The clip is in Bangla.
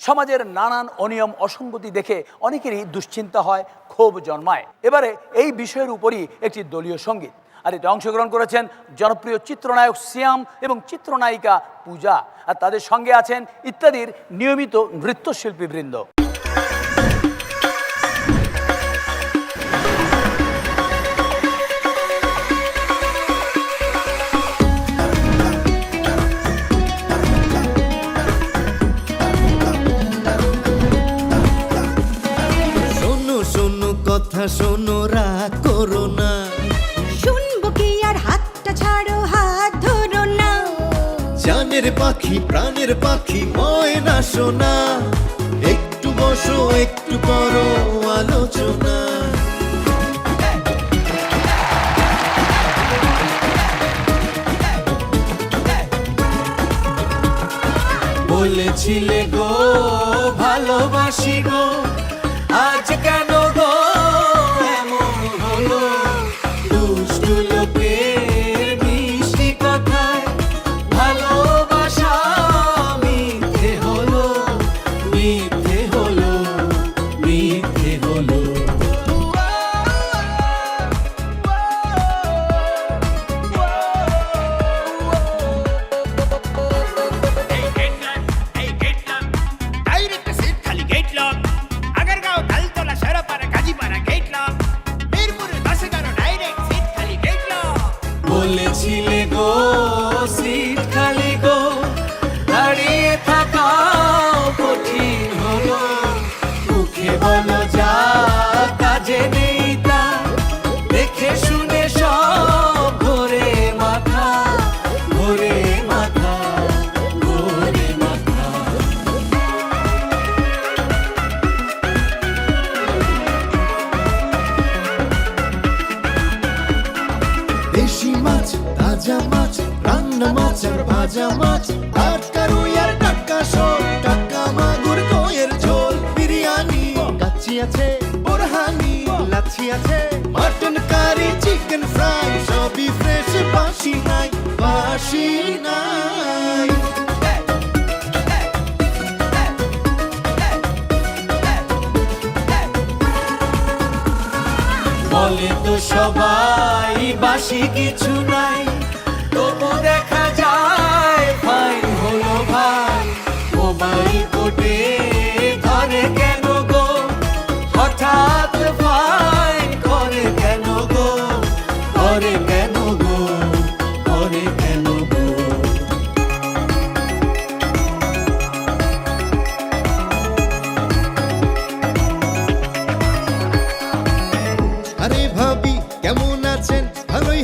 সমাজের নানান অনিয়ম অসঙ্গতি দেখে অনেকেরই দুশ্চিন্তা হয়, ক্ষোভ জন্মায়। এবারে এই বিষয়ের উপরই একটি দলীয় সঙ্গীত, আর এতে অংশগ্রহণ করেছেন জনপ্রিয় চিত্রনায়ক সিয়াম এবং চিত্রনায়িকা পূজা, আর তাদের সঙ্গে আছেন ইত্যাদির নিয়মিত নৃত্যশিল্পীবৃন্দ। কথা শোনো, রাগ করো না, শুনবো কি আর হাতটা ছাড়ো, হাত ধরো না। জানের পাখি প্রাণের পাখি ময়না সোনা, একটু বসো একটু করো আলোচনা। বলেছিলে গো ভালোবাসি গো, আজ কেন গো এমন হলো? দুষ্টু লোকের মিষ্টি কথায় ভালোবাসা মিথ্যে হলো, মিথ্যে হলো, মিথ্যে হলো। বলেছিলে গো সিট খালি গো, দাঁড়িয়ে থাকা কঠিন হলো। মুখে বলো যা কাজে নেই তা, দেখে শুনে সব ঘোরে মাথা, ঘোরে মাথা, ঘোরে মাথা। দেশি মাছ, তাজা মাছ, রান্না মাছ আর ভাজা মাছ, টাটকা রুই আর টাটকা শোল, টাটকা মাগুর কইয়ের ঝোল, বিরিয়ানি কাচ্চি আছে, বোরহানি লাচ্ছি আছে, মাটন কারি চিকেন ফ্রাই, সবই ফ্রেশ, বাসি নাই, বাসি নাই। বলে তো সবাই বাসি কিছু নাই, তবু দেখা যায় ফাইন হলো ভাই। মোবাইল কোর্টে ধরে কেন গো, হঠাৎ ফাইন করে কেন গো, করে কেন গো, করে কেন গো। আরে ভাবি কেমন আছেন, ভালোই